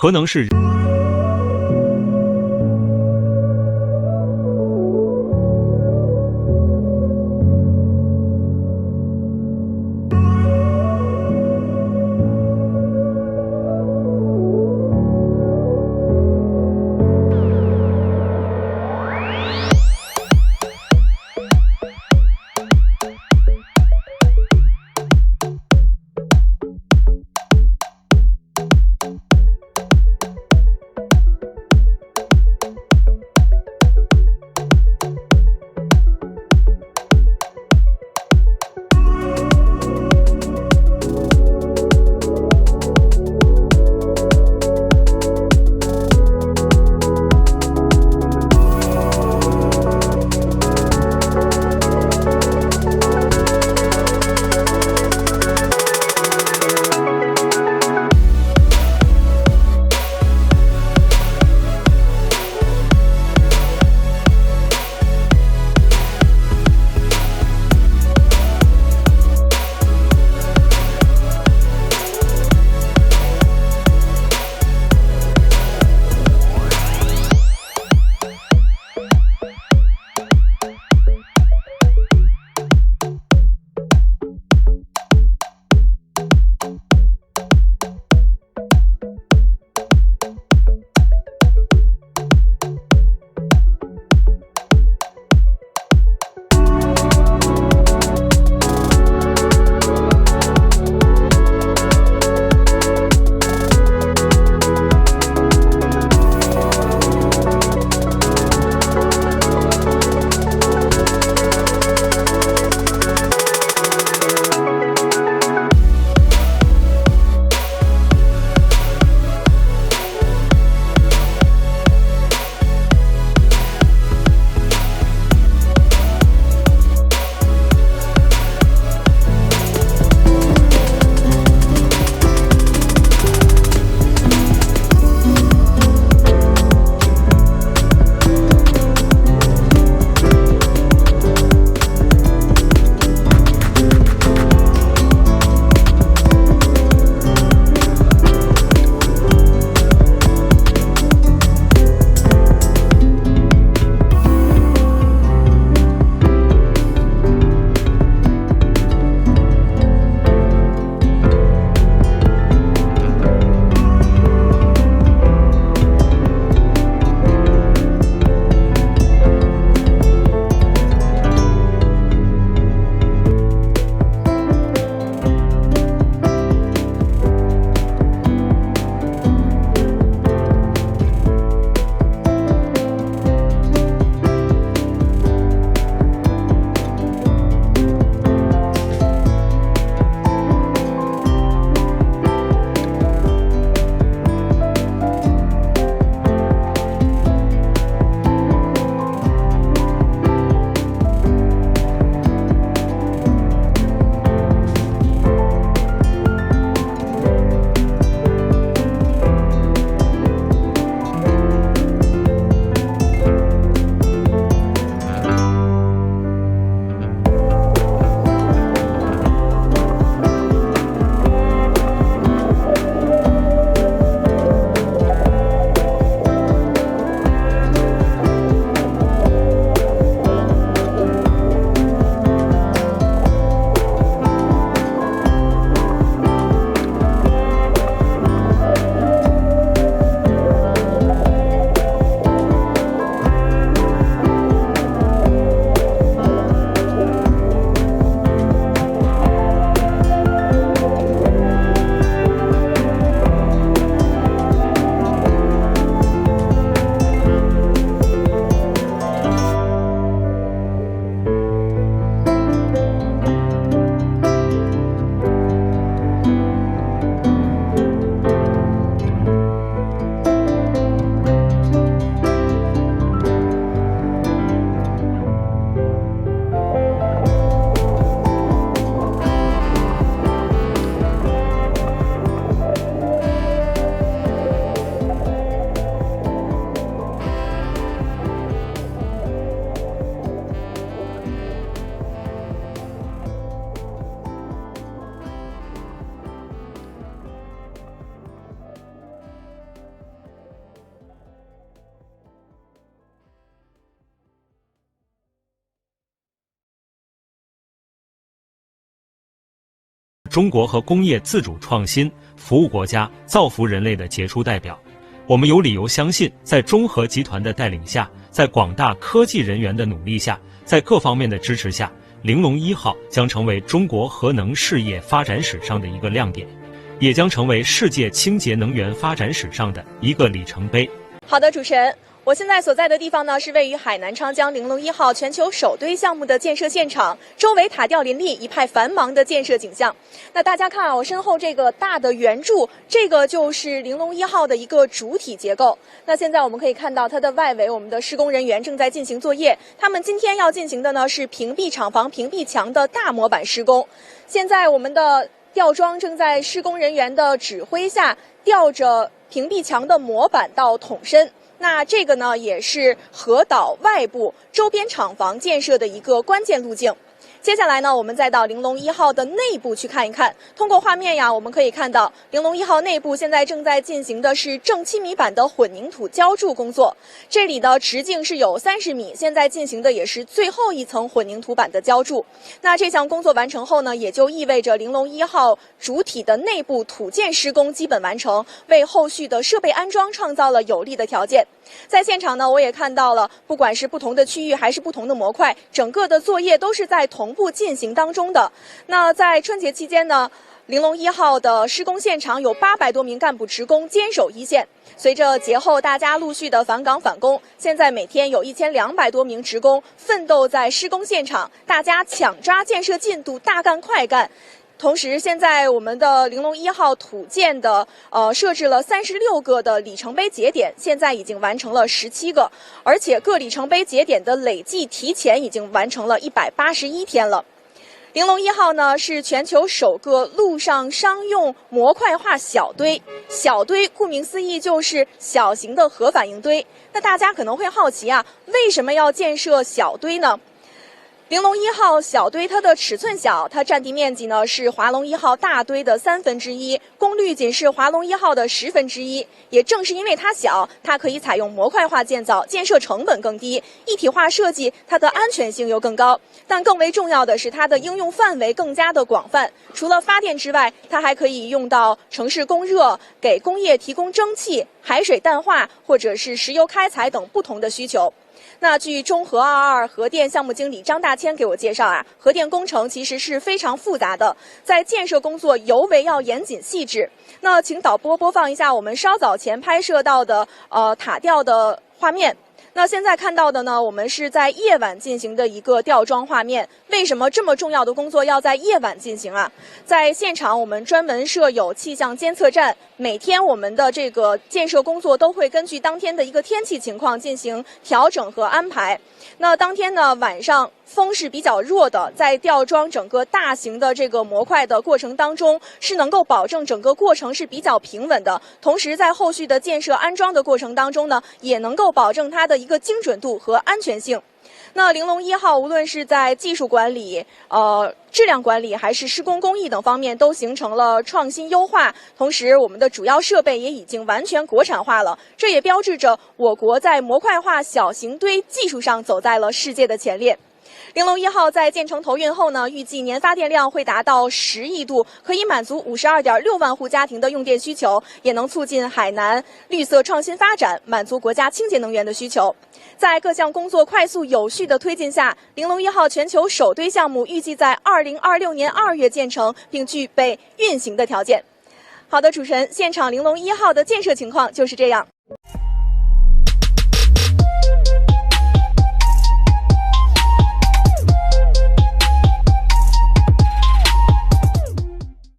核能是中国和工业自主创新、服务国家、造福人类的杰出代表。我们有理由相信，在中核集团的带领下，在广大科技人员的努力下，在各方面的支持下，玲珑1号将成为中国核能事业发展史上的一个亮点，也将成为世界清洁能源发展史上的一个里程碑。好的，主持人。我现在所在的地方呢，是位于海南长江玲珑1号全球首堆项目的建设现场，周围塔吊林立，一派繁忙的建设景象。那大家看啊，我身后这个大的圆柱，这个就是玲珑1号的一个主体结构。那现在我们可以看到它的外围，我们的施工人员正在进行作业。他们今天要进行的呢是屏蔽厂房屏蔽墙的大模板施工。现在我们的吊装正在施工人员的指挥下，吊着屏蔽墙的模板到桶身。那这个呢，也是核岛外部周边厂房建设的一个关键路径。接下来呢，我们再到玲珑1号的内部去看一看。通过画面呀，我们可以看到玲珑1号内部现在正在进行的是正7米板的混凝土浇筑工作。这里的直径是有30米，现在进行的也是最后一层混凝土板的浇筑。那这项工作完成后呢，也就意味着玲珑1号主体的内部土建施工基本完成，为后续的设备安装创造了有利的条件。在现场呢，我也看到了，不管是不同的区域还是不同的模块，整个的作业都是在同步进行当中的。那在春节期间呢，玲珑1号的施工现场有800多名干部职工坚守一线。随着节后大家陆续的返岗返工，现在每天有1200多名职工奋斗在施工现场，大家抢抓建设进度，大干快干。同时，现在我们的玲珑1号土建的设置了36个的里程碑节点，现在已经完成了17个，而且各里程碑节点的累计提前已经完成了181天了。玲珑1号呢是全球首个陆上商用模块化小堆。小堆顾名思义就是小型的核反应堆。那大家可能会好奇啊，为什么要建设小堆呢？玲珑1号小堆它的尺寸小，它占地面积呢是华龙1号大堆的1/3，功率仅是华龙1号的1/10。也正是因为它小，它可以采用模块化建造，建设成本更低，一体化设计，它的安全性又更高。但更为重要的是，它的应用范围更加的广泛。除了发电之外，它还可以用到城市供热、给工业提供蒸汽、海水淡化或者是石油开采等不同的需求。那据中核22核电项目经理张大千给我介绍啊，核电工程其实是非常复杂的，在建设工作尤为要严谨细致。那请导播播放一下我们稍早前拍摄到的塔吊的画面。那现在看到的呢，我们是在夜晚进行的一个吊装画面。为什么这么重要的工作要在夜晚进行啊？在现场我们专门设有气象监测站，每天我们的这个建设工作都会根据当天的一个天气情况进行调整和安排。那当天呢，晚上风是比较弱的，在吊装整个大型的这个模块的过程当中，是能够保证整个过程是比较平稳的。同时，在后续的建设安装的过程当中呢，也能够保证它的一个精准度和安全性。那玲珑1号无论是在技术管理、质量管理还是施工工艺等方面都形成了创新优化，同时我们的主要设备也已经完全国产化了，这也标志着我国在模块化小型堆技术上走在了世界的前列。玲珑1号在建成投运后呢，预计年发电量会达到10亿度，可以满足52.6万户家庭的用电需求，也能促进海南绿色创新发展，满足国家清洁能源的需求。在各项工作快速有序的推进下，玲珑1号全球首堆项目预计在2026年2月建成，并具备运行的条件。好的，主持人，现场玲珑1号的建设情况就是这样。